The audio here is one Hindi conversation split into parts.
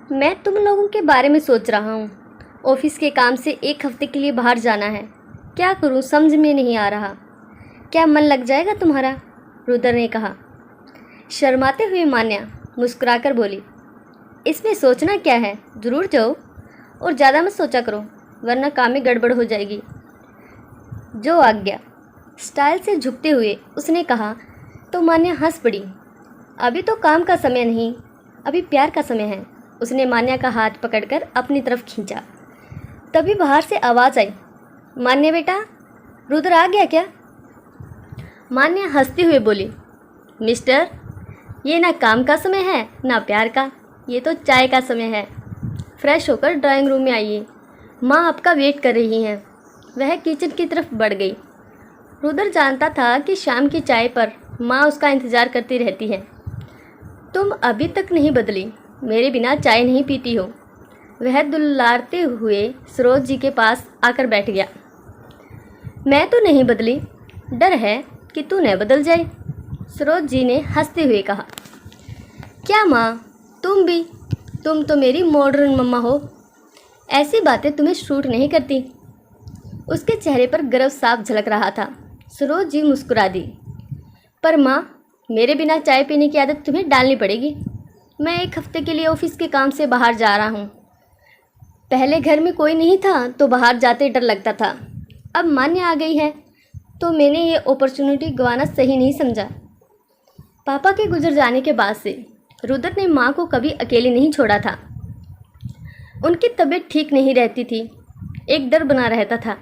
मैं तुम लोगों के बारे में सोच रहा हूँ। ऑफिस के काम से एक हफ्ते के लिए बाहर जाना है। क्या करूँ समझ में नहीं आ रहा। क्या मन लग जाएगा तुम्हारा? रुद्र ने कहा। शर्माते हुए मान्या मुस्कुराकर बोली, इसमें सोचना क्या है, ज़रूर जाओ और ज़्यादा मत सोचा करो वरना काम में गड़बड़ हो जाएगी। जो आज्ञा, स्टाइल से झुकते हुए उसने कहा। तो मान्या हंस पड़ी। अभी तो काम का समय नहीं, अभी प्यार का समय है। उसने मान्या का हाथ पकड़कर अपनी तरफ खींचा। तभी बाहर से आवाज़ आई, मान्या बेटा, रुद्र आ गया क्या? मान्या हंसते हुए बोली, मिस्टर, ये ना काम का समय है ना प्यार का, ये तो चाय का समय है। फ्रेश होकर ड्राइंग रूम में आइए, माँ आपका वेट कर रही हैं। वह किचन की तरफ बढ़ गई। रुद्र जानता था कि शाम की चाय पर माँ उसका इंतज़ार करती रहती है। तुम अभी तक नहीं बदली, मेरे बिना चाय नहीं पीती हो। वह दुलारते हुए सरोज जी के पास आकर बैठ गया। मैं तो नहीं बदली, डर है कि तू न बदल जाए, सरोज जी ने हंसते हुए कहा। क्या माँ, तुम तो मेरी मॉडर्न मम्मा हो। ऐसी बातें तुम्हें शूट नहीं करती। उसके चेहरे पर गर्व साफ झलक रहा था। सरोज जी मुस्कुरा दी। पर माँ, मेरे बिना चाय पीने की आदत तुम्हें डालनी पड़ेगी। मैं एक हफ्ते के लिए ऑफिस के काम से बाहर जा रहा हूँ। पहले घर में कोई नहीं था तो बाहर जाते डर लगता था। अब मान्या आ गई है तो मैंने ये अपॉर्चुनिटी गंवाना सही नहीं समझा। पापा के गुजर जाने के बाद से रुद्र ने माँ को कभी अकेले नहीं छोड़ा था। उनकी तबीयत ठीक नहीं रहती थी, एक डर बना रहता था।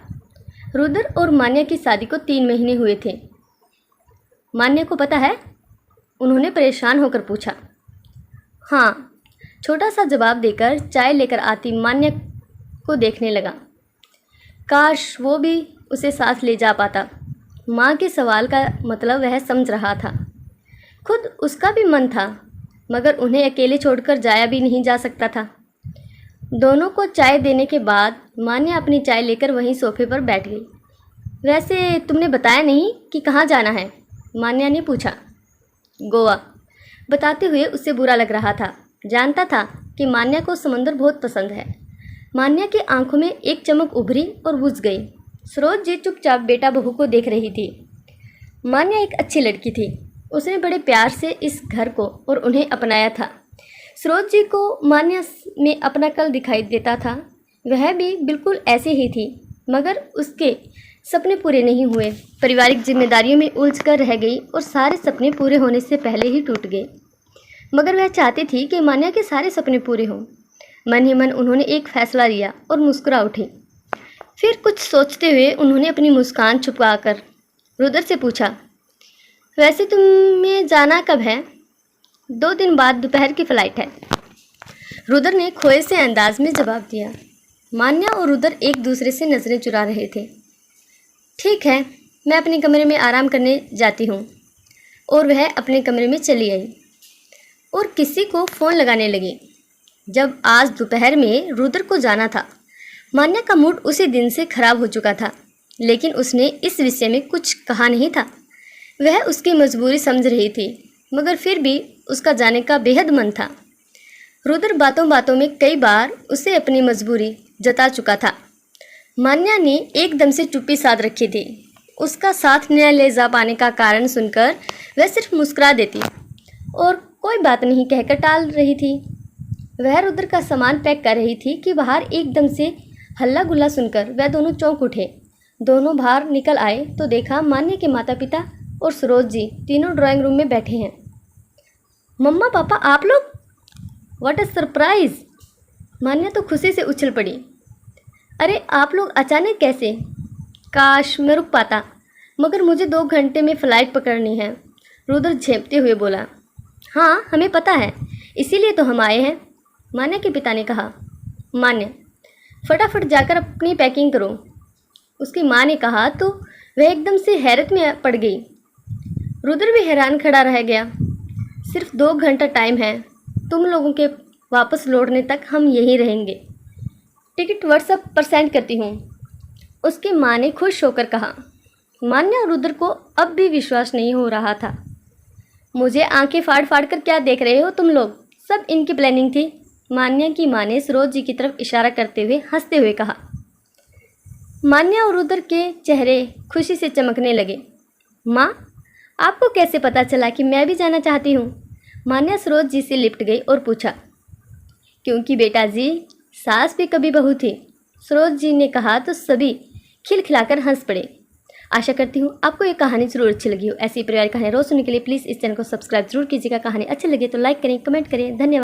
रुद्र और मान्या की शादी को 3 महीने हुए थे। मान्या को पता है? उन्होंने परेशान होकर पूछा। हाँ, छोटा सा जवाब देकर चाय लेकर आती मान्या को देखने लगा। काश वो भी उसे साथ ले जा पाता। माँ के सवाल का मतलब वह समझ रहा था। खुद उसका भी मन था, मगर उन्हें अकेले छोड़कर जाया भी नहीं जा सकता था। दोनों को चाय देने के बाद मान्या अपनी चाय लेकर वहीं सोफे पर बैठ गई। वैसे तुमने बताया नहीं कि कहाँ जाना है? मान्या ने पूछा। गोवा, बताते हुए उसे बुरा लग रहा था। जानता था कि मान्या को समंदर बहुत पसंद है। मान्या की आंखों में एक चमक उभरी और बुझ गई। सरोज जी चुपचाप बेटा बहू को देख रही थी। मान्या एक अच्छी लड़की थी। उसने बड़े प्यार से इस घर को और उन्हें अपनाया था। सरोज जी को मान्या में अपना कल दिखाई देता था। वह भी बिल्कुल ऐसे ही थी, मगर उसके सपने पूरे नहीं हुए। पारिवारिक जिम्मेदारियों में उलझकर रह गई और सारे सपने पूरे होने से पहले ही टूट गए। मगर वह चाहती थी कि मान्या के सारे सपने पूरे हों। मन ही मन उन्होंने एक फैसला लिया और मुस्कुरा उठी। फिर कुछ सोचते हुए उन्होंने अपनी मुस्कान छुपाकर रुद्र से पूछा, वैसे तुम्हें जाना कब है? 2 दिन बाद दोपहर की फ़्लाइट है, रुद्र ने खोए से अंदाज में जवाब दिया। मान्या और रुद्र एक दूसरे से नज़रें चुरा रहे थे। ठीक है, मैं अपने कमरे में आराम करने जाती हूँ। और वह अपने कमरे में चली आई और किसी को फ़ोन लगाने लगी। जब आज दोपहर में रुद्र को जाना था, मान्या का मूड उसी दिन से खराब हो चुका था, लेकिन उसने इस विषय में कुछ कहा नहीं था। वह उसकी मजबूरी समझ रही थी, मगर फिर भी उसका जाने का बेहद मन था। रुद्र बातों बातों में कई बार उसे अपनी मजबूरी जता चुका था। मान्या ने एकदम से चुप्पी साध रखी थी। उसका साथ न ले जा पाने का कारण सुनकर वह सिर्फ मुस्कुरा देती और कोई बात नहीं कहकर टाल रही थी। वह रुद्र का सामान पैक कर रही थी कि बाहर एकदम से हल्ला गुल्ला सुनकर वह दोनों चौंक उठे। दोनों बाहर निकल आए तो देखा मान्या के माता पिता और सरोज जी तीनों ड्राइंग रूम में बैठे हैं। मम्मा पापा आप लोग, व्हाट अ सरप्राइज़! मान्या तो खुशी से उछल पड़ी। अरे आप लोग अचानक कैसे? काश मैं रुक पाता, मगर मुझे 2 घंटे में फ़्लाइट पकड़नी है, रुद्र झेपते हुए बोला। हाँ हमें पता है, इसीलिए तो हम आए हैं, मान्या के पिता ने कहा। मान्या, फटाफट जाकर अपनी पैकिंग करो, उसकी माँ ने कहा तो वह एकदम से हैरत में पड़ गई। रुद्र भी हैरान खड़ा रह गया। सिर्फ 2 घंटा टाइम है, तुम लोगों के वापस लौटने तक हम यहीं रहेंगे। टिकट व्हाट्सएप पर सेंड करती हूँ, उसकी माँ ने खुश होकर कहा। मान्या और रुद्र को अब भी विश्वास नहीं हो रहा था। मुझे आंखें फाड़ फाड़ कर क्या देख रहे हो तुम लोग? सब इनकी प्लानिंग थी, मान्या की माँ ने सरोज जी की तरफ इशारा करते हुए हंसते हुए कहा। मान्या और रुद्र के चेहरे खुशी से चमकने लगे। माँ, आपको कैसे पता चला कि मैं भी जाना चाहती हूँ? मान्या सरोज जी से लिपट गई और पूछा। क्योंकि बेटा जी, सास भी कभी बहू थी, सरोज जी ने कहा तो सभी खिलखिलाकर हंस पड़े। आशा करती हूँ आपको ये कहानी जरूर अच्छी लगी हो। ऐसी परिवार कहानी रोज सुनने के लिए प्लीज़ इस चैनल को सब्सक्राइब जरूर कीजिएगा। कहानी अच्छी लगे तो लाइक करें, कमेंट करें। धन्यवाद।